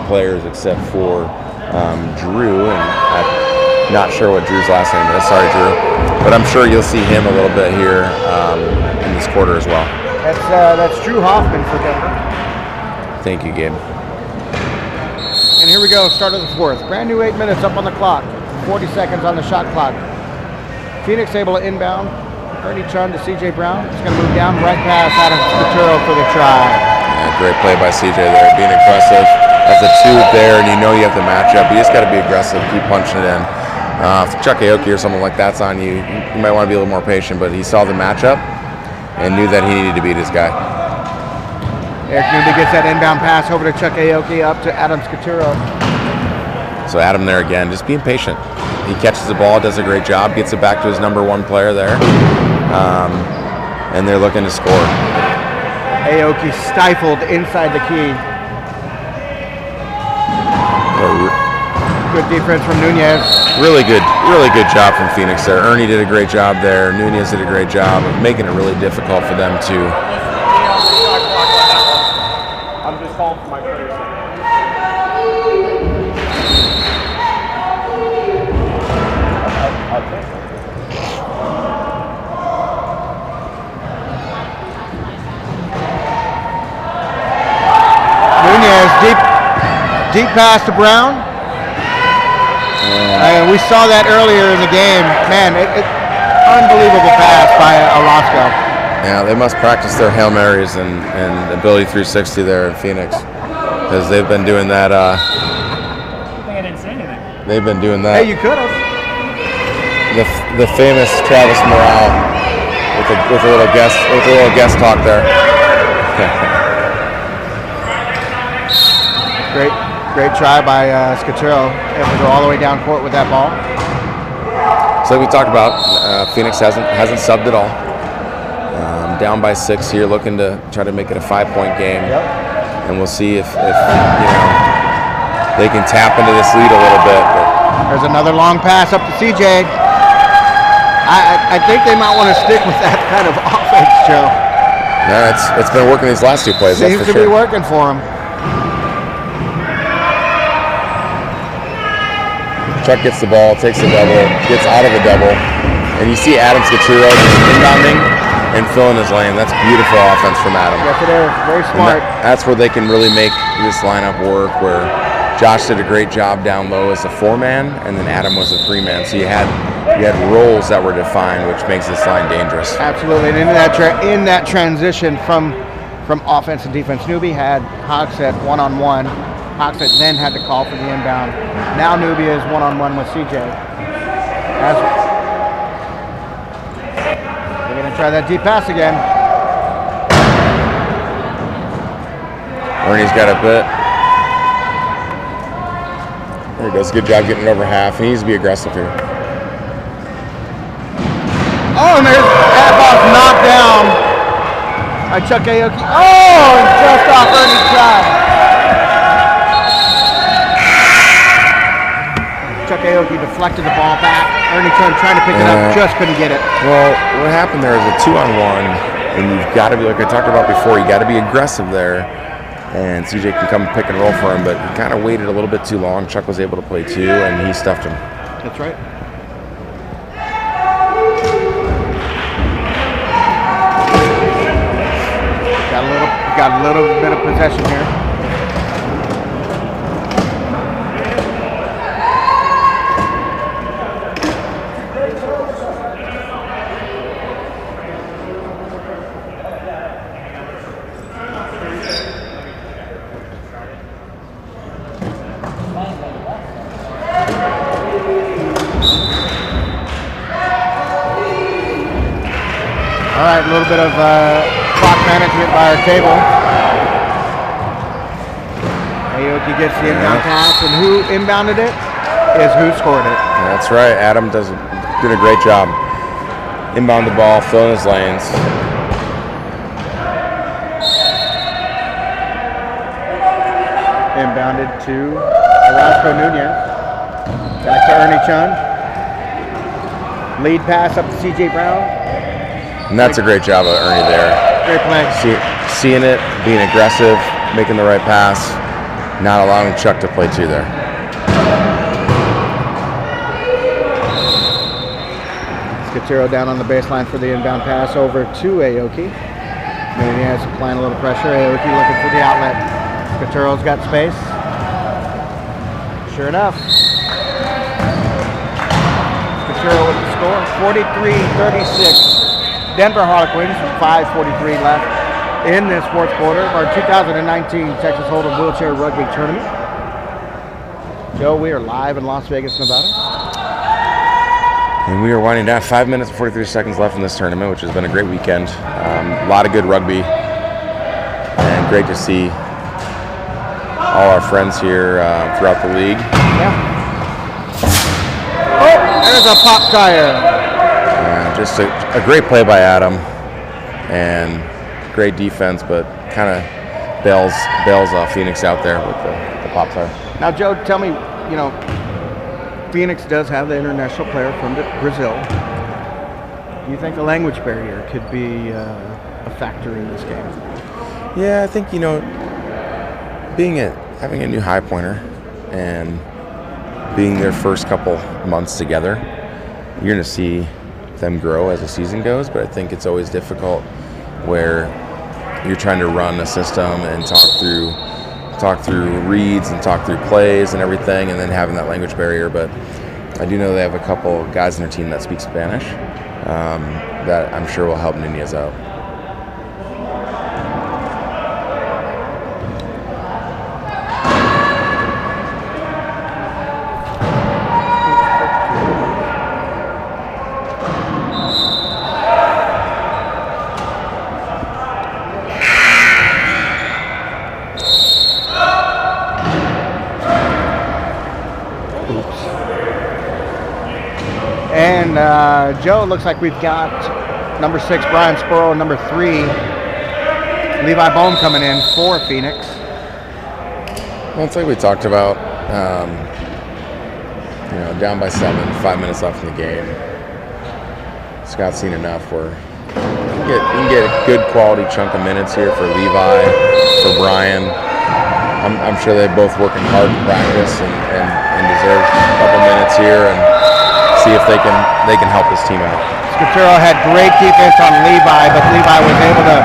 players except for Drew, and I'm not sure what Drew's last name is. Sorry, Drew. But I'm sure you'll see him a little bit here in this quarter as well. That's Drew Hoffman for Denver. Thank you, Gabe. And here we go, start of the fourth. Brand new 8 minutes up on the clock. 40 seconds on the shot clock. Phoenix able to inbound. Ernie Chun to CJ Brown. It's going to move down right past Adam Spaturo for the try. Yeah, great play by CJ there, being aggressive. As a tube there, and you know you have the matchup. You just got to be aggressive, keep punching it in. If Chuck Aoki or something like that's on you, you might want to be a little more patient, but he saw the matchup and knew that he needed to beat his guy. Eric Newby gets that inbound pass over to Chuck Aoki up to Adam Scaturo. So Adam there again, just being patient. He catches the ball, does a great job, gets it back to his number one player there, and they're looking to score. Aoki stifled inside the key. Good defense from Nunez. Really good job from Phoenix there. Ernie did a great job there. Nunez did a great job of making it really difficult for them to. I'm just calling for my players. Nunez deep pass to Brown. We saw that earlier in the game. Man, unbelievable pass by Alaska. Yeah, they must practice their Hail Marys and ability 360 there in Phoenix, because they've been doing that. I think I didn't say anything. They've been doing that. Hey, you could have. The famous Travis Morale with a little guest talk there. Great try by Scaturo, able to go all the way down court with that ball. So we talked about Phoenix hasn't subbed at all. Down by 6 here, looking to try to make it a 5-point game. Yep. And we'll see if they can tap into this lead a little bit. But there's another long pass up to CJ. I think they might want to stick with that kind of offense, Joe. Yeah, it's been working these last 2 plays. Seems that's for to sure. be working for him. Chuck gets the ball, takes the double, gets out of the double, and you see Adam Scaturo just inbounding and filling his lane. That's beautiful offense from Adam. Yes, it is. Very smart. That's where they can really make this lineup work, where Josh did a great job down low as a 4-man, and then Adam was a 3-man. So you had roles that were defined, which makes this line dangerous. Absolutely, and in that transition from offense and defense, Newby had Hogsett one-on-one. Hogsett then had to call for the inbound. Now Newby is one-on-one with CJ. They're going to try that deep pass again. Ernie's got a bit. There he goes. Good job getting it over half. He needs to be aggressive here. Oh, and there's that ball's knocked down by Chuck Aoki. Oh, and just off Ernie's side. Chuck Aoki deflected the ball back. Ernie Chun trying to pick it up, just couldn't get it. Well, what happened there is a 2-on-1, and you've got to be, like I talked about before, you got to be aggressive there, and CJ can come pick and roll for him, but he kind of waited a little bit too long. Chuck was able to play 2, and he stuffed him. That's right. Got a little bit of possession here. All right, a little bit of clock management by our table. Aoki gets the inbound pass, and who inbounded it is who scored it. That's right. Adam did a great job. Inbound the ball, filling his lanes. Inbounded to Orozco Nunez. Back to Ernie Chun. Lead pass up to CJ Brown. And that's a great job of Ernie there. Great play. Seeing it, being aggressive, making the right pass. not allowing Chuck to play two there. Scatero down on the baseline for the inbound pass over to Aoki. Nunez applying a little pressure. Aoki looking for the outlet. Scatero's got space. Sure enough. Scatero with the score, 43-36. Denver Harlequins with 5:43 left in this fourth quarter of our 2019 Texas Hold'em Wheelchair Rugby Tournament. Joe, we are live in Las Vegas, Nevada. And we are winding down. 5 minutes and 43 seconds left in this tournament, which has been a great weekend. A lot of good rugby, and great to see all our friends here throughout the league. Yeah. Oh, there's a pop tire. Just a great play by Adam, and great defense, but kind of bails Phoenix out there with the pop tire. Now, Joe, tell me, Phoenix does have the international player from Brazil. Do you think the language barrier could be a factor in this game? Yeah, I think, having a new high pointer and being their first couple months together, you're going to see them grow as the season goes, but I think it's always difficult where you're trying to run a system and talk through reads and talk through plays and everything, and then having that language barrier. But I do know they have a couple guys in their team that speak Spanish that I'm sure will help Nunez out. Joe, it looks like we've got number 6, Brian Spurl, and number 3, Levi Bohm coming in for Phoenix. Well, it's like we talked about, down by 7, 5 minutes left in the game. Scott's seen enough where you can get a good quality chunk of minutes here for Levi, for Brian. I'm sure they're both working hard in practice and deserve a couple minutes here, and see if they can help this team out. Scatero had great defense on Levi, but Levi was able to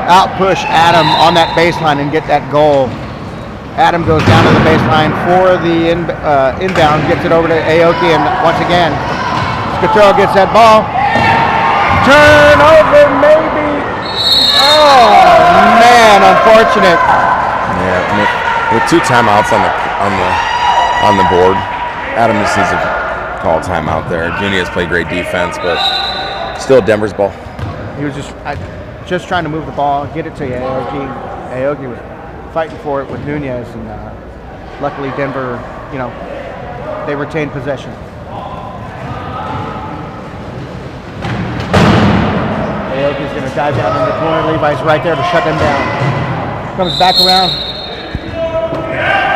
out-push Adam on that baseline and get that goal. Adam goes down to the baseline for the inbound, gets it over to Aoki, and once again, Scatero gets that ball. Turnover, maybe. Oh man, unfortunate. Yeah, with 2 timeouts on the board, Adam just needs to call timeout there. Junior has played great defense, but still Denver's ball. He was just trying to move the ball, get it to Aoki. Aoki was fighting for it with Nunez, and luckily Denver, they retained possession. Aoki's going to dive down in the corner. Levi's right there to shut them down. Comes back around.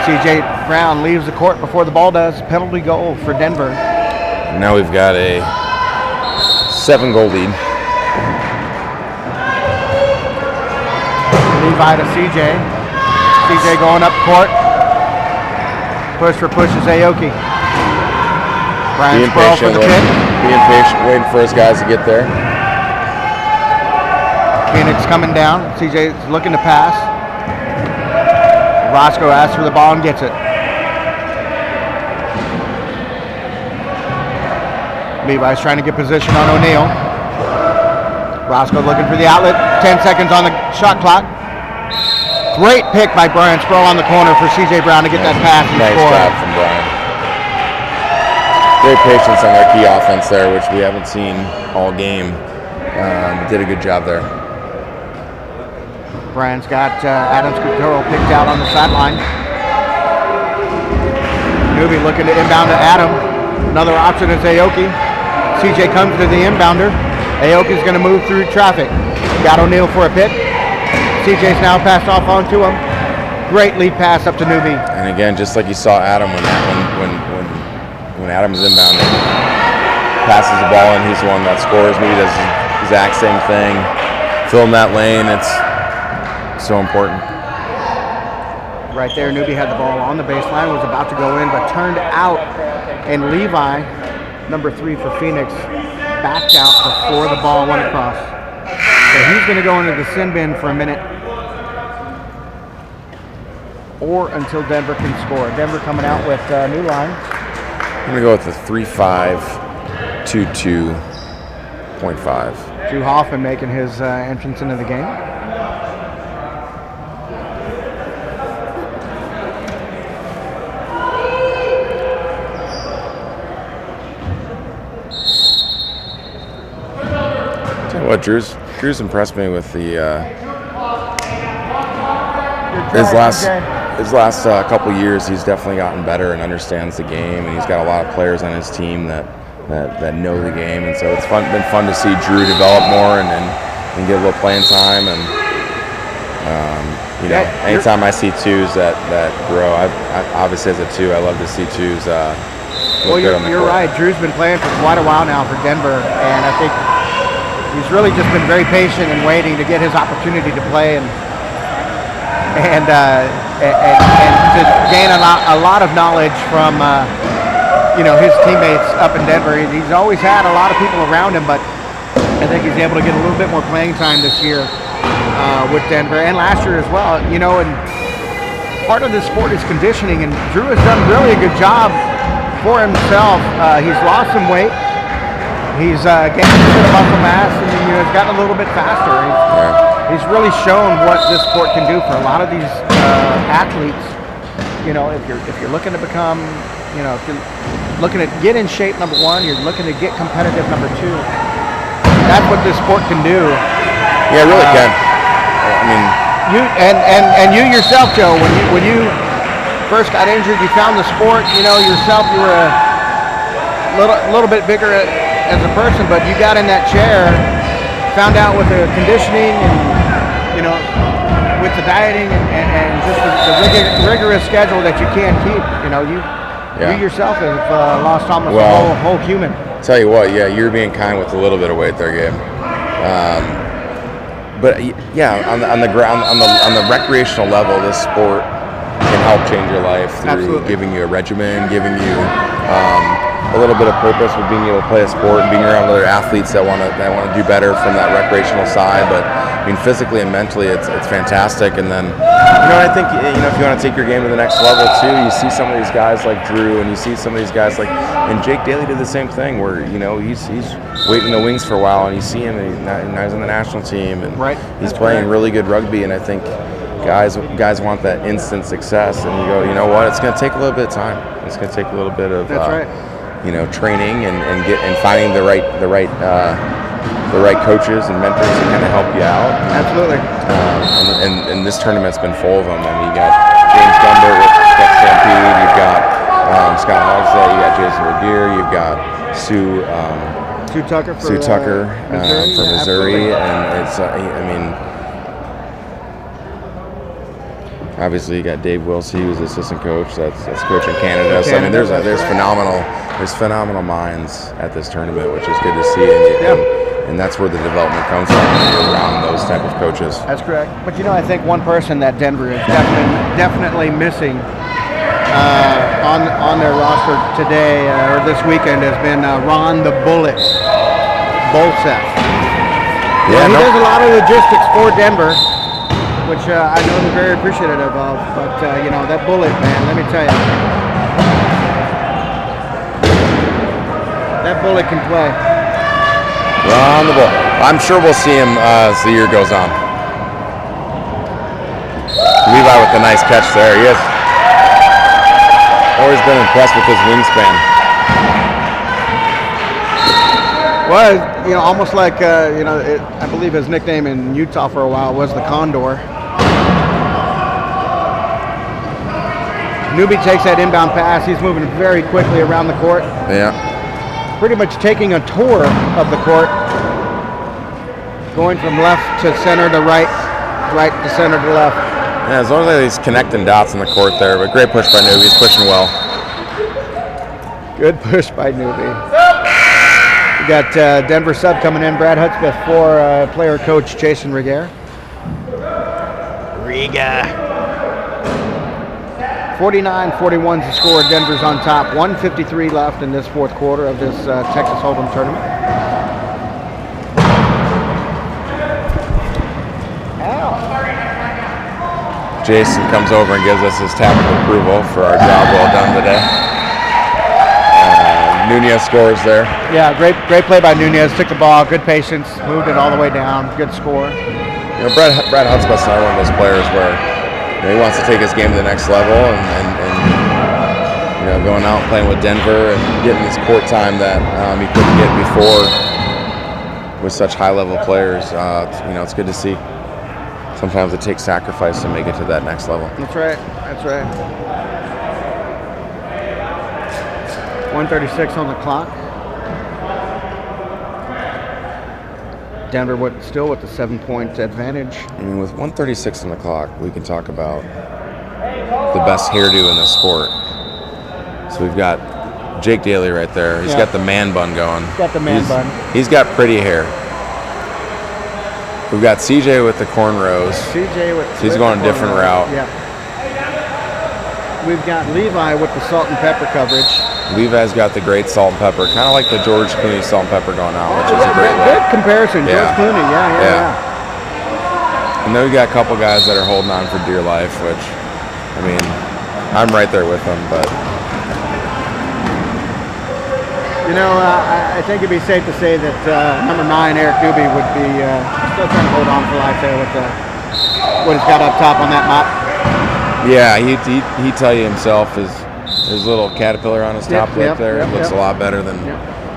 CJ Brown leaves the court before the ball does. Penalty goal for Denver. Now we've got a 7-goal lead. Levi to CJ. CJ going up court. Push for push is Aoki. Brian Sproul for the kick. Being patient, waiting for his guys to get there. Phoenix coming down. CJ's looking to pass. Roscoe asks for the ball and gets it. Levi's trying to get position on O'Neal. Roscoe looking for the outlet. 10 seconds on the shot clock. Great pick by Brian Sproul on the corner for CJ Brown to get that pass and nice score. Job from Brian. Great patience on their key offense there, which we haven't seen all game. Did a good job there. Brian's got Adam Scatero picked out on the sideline. Newby looking to inbound to Adam. Another option is Aoki. CJ comes to the inbounder. Aoki's going to move through traffic. Got O'Neal for a pick. CJ's now passed off onto him. Great lead pass up to Newby. And again, just like you saw Adam when Adam's inbounding, passes the ball and he's the one that scores. Maybe does the exact same thing. Fill in that lane. It's so important. Right there, Newby had the ball on the baseline, was about to go in, but turned out, and Levi, number 3 for Phoenix, backed out before the ball went across. So he's going to go into the sin bin for a minute, or until Denver can score. Denver coming out with a new line. I'm going to go with the 3-5-2-2.5. Drew Hoffman making his entrance into the game. Tell you what, Drew's impressed me with the his last couple years. He's definitely gotten better and understands the game, and he's got a lot of players on his team that know the game, and so it's been fun to see Drew develop more and get a little playing time. And anytime I see 2s that grow, I obviously as a 2, I love to see 2s. Well, you're right. Drew's been playing for quite a while now for Denver, and I think he's really just been very patient and waiting to get his opportunity to play and to gain a lot of knowledge from his teammates up in Denver. He's always had a lot of people around him, but I think he's able to get a little bit more playing time this year with Denver and last year as well. And part of the sport is conditioning, and Drew has done really a good job for himself. He's lost some weight. He's gained a little bit of muscle mass, and he's gotten a little bit faster. He's really shown what this sport can do for a lot of these athletes. If you're looking to become, if you're looking to get in shape, number 1, you're looking to get competitive, number 2. That's what this sport can do. Yeah, it really can. I mean, you yourself, Joe, when you first got injured, you found the sport. Yourself, you were a little bit bigger as a person, but you got in that chair, found out with the conditioning and with the dieting and just the rigorous schedule that you can't keep. You yourself have lost almost a whole human. Tell you what, you're being kind with a little bit of weight there, Gabe. But on the recreational level, this sport can help change your life through giving you a regimen, giving you a little bit of purpose with being able to play a sport and being around other athletes that want to do better from that recreational side. But I mean, physically and mentally, it's fantastic. And then I think if you want to take your game to the next level too, you see some of these guys like Drew, and you see some of these guys and Jake Daly did the same thing, where he's waiting in the wings for a while, and you see him, and he's on the national team, and he's playing really good rugby. And I think guys want that instant success, and you go, you know what? It's going to take a little bit of time. It's going to take a little bit of training and finding the right coaches and mentors to kind of help you out. Absolutely. And this tournament's been full of them. I mean, you got James Dunbar with Tech Stampede. You've got Scott Hogsett. You got Jason Regier. You've got Sue Tucker for Missouri. And it's obviously you got Dave Wilsey, who's the assistant coach. That's coaching Canada. So I mean, there's phenomenal minds at this tournament, which is good to see. And that's where the development comes from, when you're around those type of coaches. That's correct. But I think one person that Denver is definitely missing on their roster today or this weekend has been Ron the Bullet Bolseth. He does a lot of logistics for Denver, which I know they're very appreciative of. But that Bullet, man, let me tell you, that Bullet can play. Ron the Bull. I'm sure we'll see him as the year goes on. Levi with a nice catch there. He has always been impressed with his wingspan. Well, almost like I believe his nickname in Utah for a while was the Condor. Newby takes that inbound pass. He's moving very quickly around the court. Yeah. Pretty much taking a tour of the court, going from left to center to right to center to left. Yeah, as long as he's connecting dots on the court there, but great push by Newby. He's pushing well. Good push by Newby. We got Denver sub coming in, Brad Hudspeth for player coach Jason Regier. 49-41 is the score. Denver's on top. 1:53 left in this fourth quarter of this Texas Hold'em tournament. Jason comes over and gives us his tap of approval for our job well done today. Nunez scores there. Yeah, great play by Nunez. Took the ball, good patience, moved it all the way down. Good score. You know, Brad Hudspeth's not one of those players where he wants to take his game to the next level and going out and playing with Denver and getting this court time that he couldn't get before with such high-level players. It's good to see. Sometimes it takes sacrifice to make it to that next level. That's right. 1:36 on the clock. Denver still with the 7-point advantage. I mean, with 1:36 on the clock, we can talk about the best hairdo in the sport. So we've got Jake Daly right there. He's got the man bun going. He's got the man bun. He's got pretty hair. We've got CJ with the cornrows. He's going a different route. Yeah. We've got Levi with the salt and pepper coverage. Levi's got the great salt and pepper, kind of like the George Clooney salt and pepper going out, which is a great look. Good comparison, Yeah. George Clooney. Yeah. And then we got a couple guys that are holding on for dear life, which, I mean, I'm right there with them, but. I think it'd be safe to say that number 9, Eric Doobie, would be still trying to hold on for life there with what he's got up top on that mop. Yeah, he'd tell you himself his little caterpillar on his top lip there. It looks a lot better than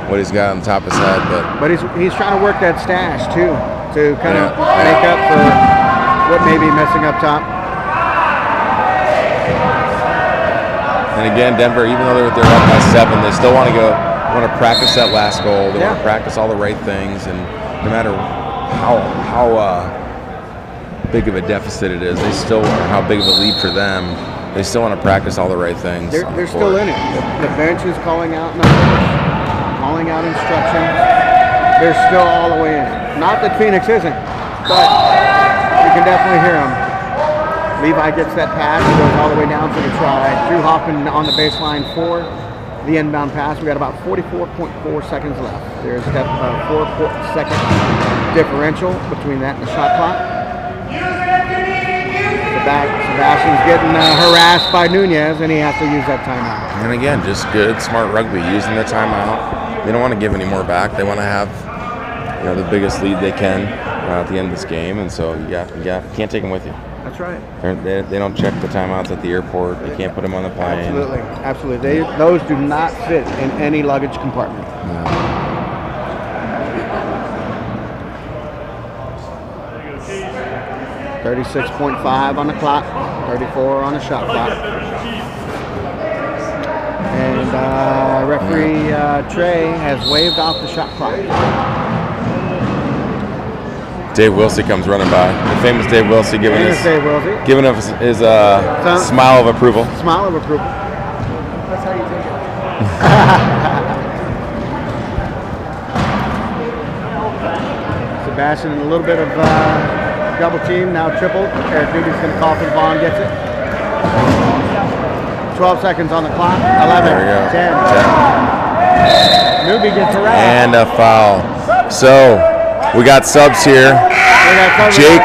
what he's got on top of his head. But he's trying to work that stash too, to kind of make up for what may be missing up top. And again, Denver, even though they're up by 7, they still want to practice that last goal. They want to practice all the right things, and no matter how big of a deficit it is, or how big of a lead for them, they still want to practice all the right things. They're still in it. The bench is calling out numbers, calling out instructions. They're still all the way in it. Not that Phoenix isn't, but you can definitely hear them. Levi gets that pass, he goes all the way down for the try. Drew Hoffman on the baseline for the inbound pass. We got about 44.4 seconds left. There's that 4-second differential between that and the shot clock. Sebastian's getting harassed by Nunez, and he has to use that timeout. And again, just good, smart rugby, using the timeout. They don't want to give any more back. They want to have the biggest lead they can at the end of this game, and so you can't take them with you. That's right. They don't check the timeouts at the airport. You can't put them on the plane. Absolutely. Those do not fit in any luggage compartment. No. 36.5 on the clock, 34 on the shot clock. And referee Trey has waved off the shot clock. Dave Wilsey comes running by. The famous Dave Wilsey giving us his smile of approval. Smile of approval. That's how you take it. Sebastian in a little bit of double team, now triple. Eric Newby's going to call for the ball and gets it. 12 seconds on the clock. 11, there we go. 10. Newby gets harassed. And a foul. So, we got subs here. Jake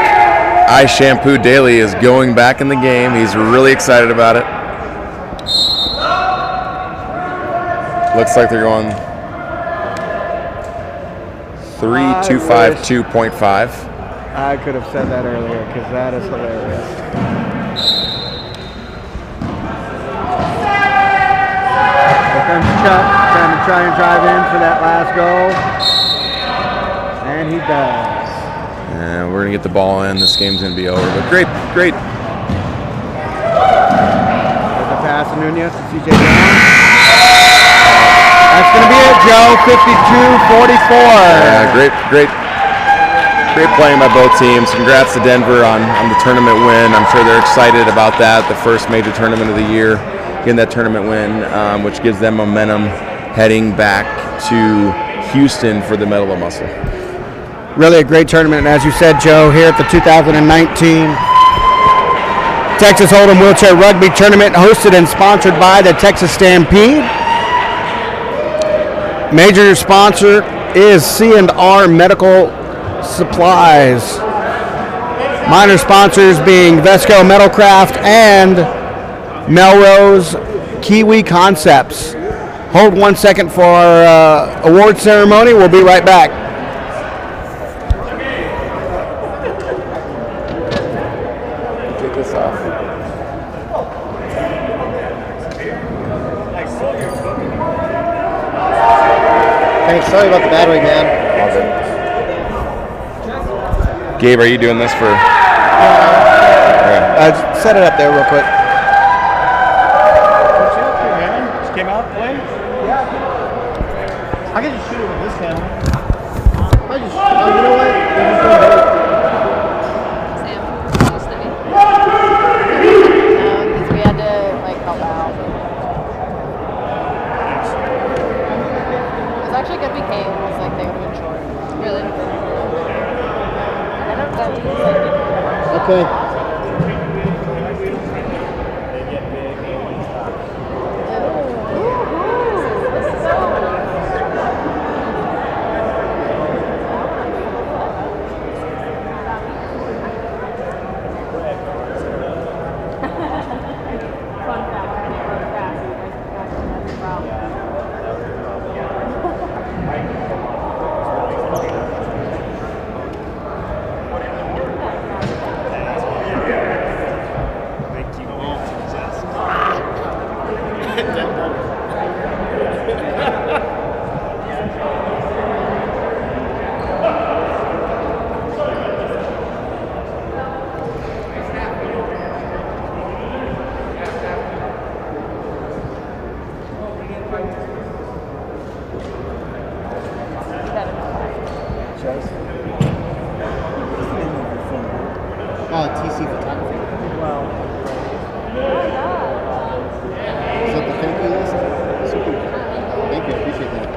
I Shampoo Daly is going back in the game. He's really excited about it. Looks like they're going 3-2-5-2.5. I could have said that earlier because that is hilarious. Here comes Chuck trying to drive in for that last goal. And he does. And we're going to get the ball in. This game's going to be over. But great. With the pass to Nunez to CJ Brown. That's going to be it, Joe. 52-44. Yeah, great playing by both teams. Congrats to Denver on the tournament win. I'm sure they're excited about that. The first major tournament of the year. Getting that tournament win, which gives them momentum heading back to Houston for the Medal of Muscle. Really a great tournament, and as you said, Joe, here at the 2019 Texas Hold'em Wheelchair Rugby Tournament hosted and sponsored by the Texas Stampede. Major sponsor is C&R Medical Supplies. Minor sponsors being Vesco Metalcraft and Melrose Kiwi Concepts. Hold 1 second for our award ceremony. We'll be right back. Take this off. Thanks. Sorry about the battery, man. Gabe, are you doing this for? Set it up there real quick. Just came out playing? Yeah. I can just shoot it with this camera. I just, you know what? Sam, did you study? Because we had to like help out. It was actually good we came. It was like they would have been short. Really? I don't know. Okay. TC photography. Wow. Is that the thank you list? Super. Thank you. I appreciate that.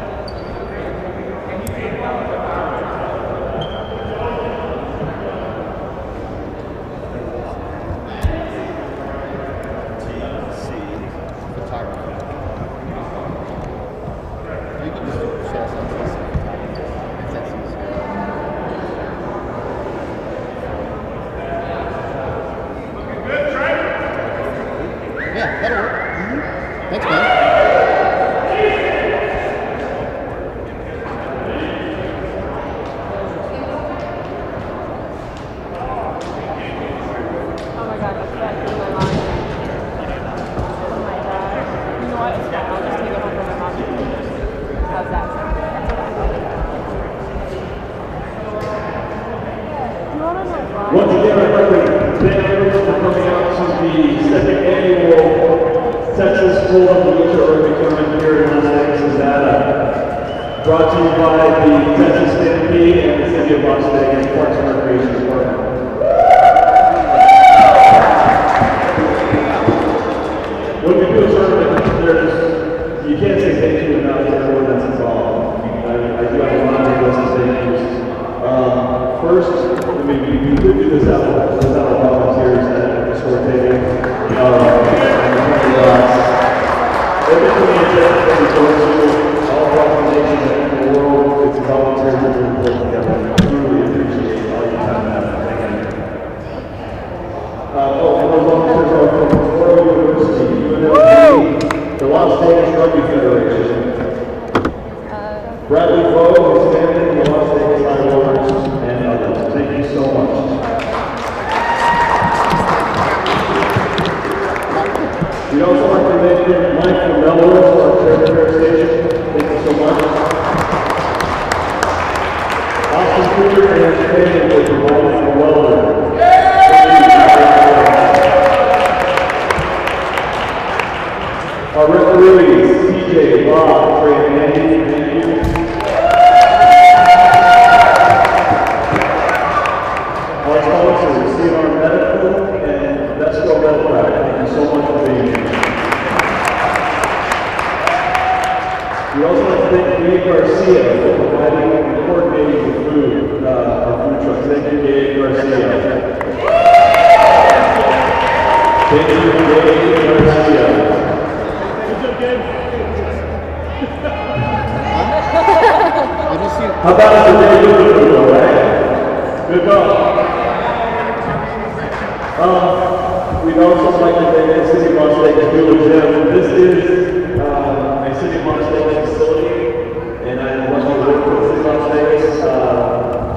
TC photography. You can just show us on TC photography. That's easy. Yeah, that'll work. Thanks, man. Oh my god, that's that in my mind. Oh my god. You know what? It's fine. I'll just take it home for my mom. How's that? You wanna know why? Once again, I'd like to thank everyone for coming out to the second annual Texas Hold'em Wheelchair Rugby Tournament here in Las Vegas, Nevada. Brought to you by the Texas Stampede and the City of Las Vegas Parks and Recreation Department. When we do a tournament, you can't say thank you enough to everyone that's involved. I do have a lot of those thank yous. First, we did do this out without volunteers at the store table. Everything that we go to, all proclamations in the world, it's volunteers that we pull together. I truly appreciate all your time and effort. Thank you. And those volunteers are from Florida University, UNLV, the Las Vegas Rugby Federation, Bradley Foe, his family, the Las Vegas High Rollers, and others. Thank you so much. We'd also like to thank Mike from Melrose for our Fair Station. Thank you so much. Austin Cooper and his family for providing the welder. Our referees, CJ, Bob, Trey, and Andy, thank you. Our sponsors, C&R Medical and Vesco Metalcraft, thank you so much for being here. We also like to thank Gabe Garcia for providing and coordinating the food, our food trucks. Thank you, Gabe Garcia. Thank you, Dave Garcia. How about the day you right? Good call. We'd also like to thank the City of Las Vegas Gym. This is a City of Las Vegas facility, and I want to work with the City of Las Vegas.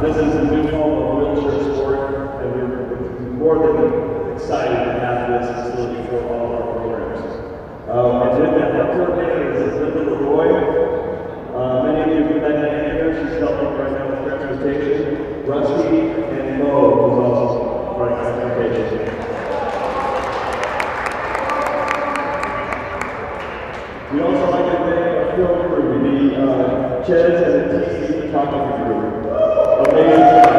This is a new form of wheelchair sport, and we're more than excited to have this facility for all of our programs. I did that coordinator is Linda Leroy. Many of you have met Anna here. She's helping right now with transportation. Rusty and Mo is also running transportation. We also like to thank our film crew, the Cheds and the TC photography crew. Amazing job.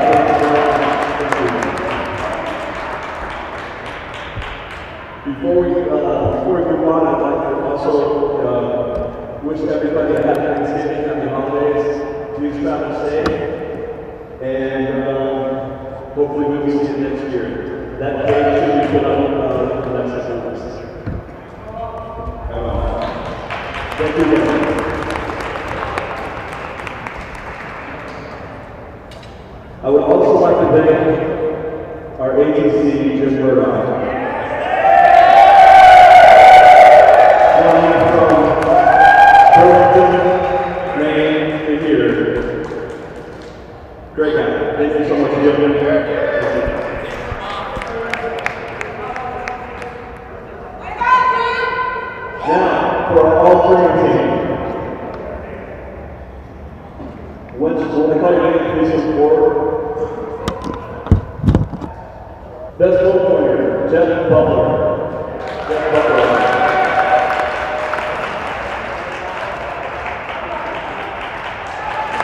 Before we move on, I'd like to also wish everybody a happy Thanksgiving and the holidays. Please travel safe, and hopefully we'll see you next year. That page should be put on the next session. Thank you. I would also like to thank our agency, Jim Murdoch. Great guy. Thank you so much, Jim. Now, for our all-three team. When I call your name, please come forward. Best goal pointer, Jeff Butler. Jeff Butler.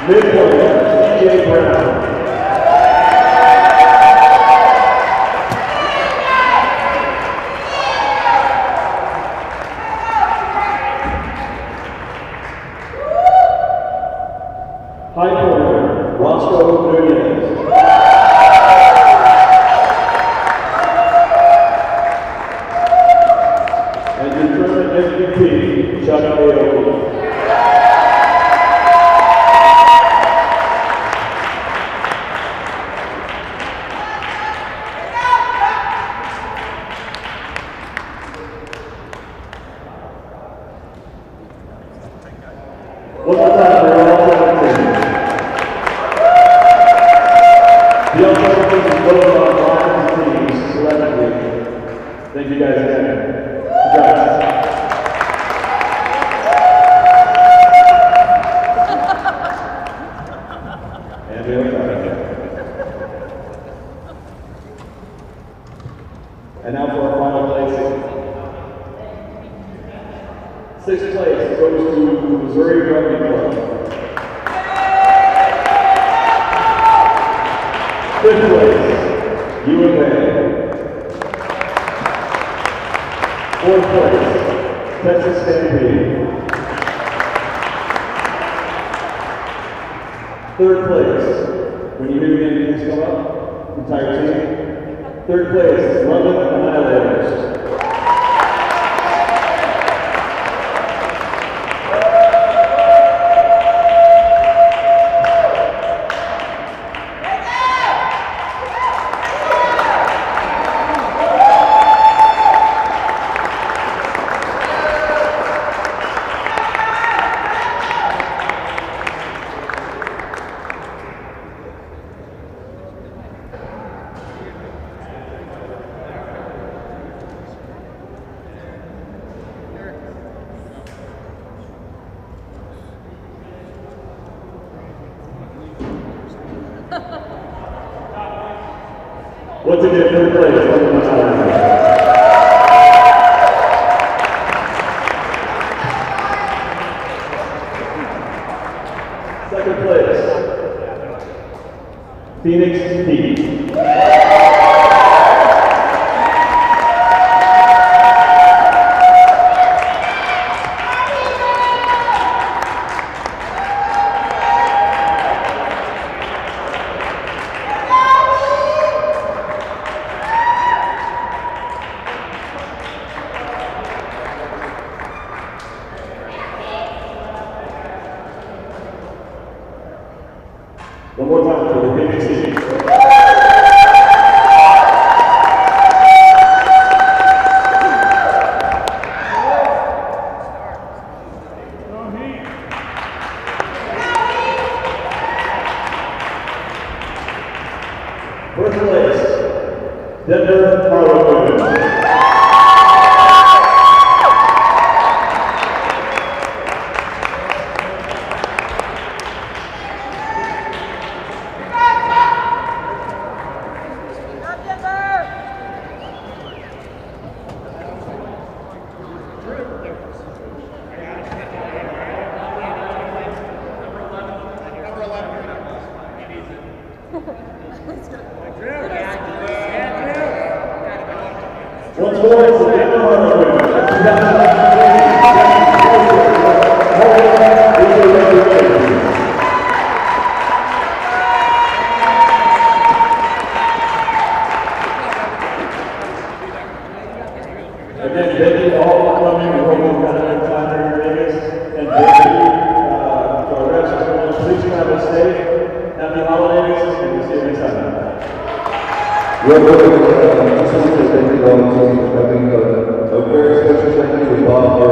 Mid-pointer, CJ Brown. High pointer, Roscoe Nunez. And your tournament MVP, Chuck Aoki. One more time, we're all seventeen. The all-time is voted on lines and teams collectively. Thank you guys again. Good job. And we have and now for our final placing. Sixth place goes to Missouri Rugby Club. Fifth place, U of A. Fourth place, Texas Stampede. Third place, when you hear your name, please come up, entire team. Third place, London Annihilators. Once again, third place, London Annihilators. Second place, Phoenix Heat. One more time for the Phoenix team. First place, Denver Harlequins. Once more, it's the Denver Harlequins. Again, thank you all for coming. We hope you've got a good time here in Vegas. And thank you to our reps. Please travel safe. Happy holidays, and we'll see you next time. Real quick, I just want to thank you all for having a very special thank you to Bob for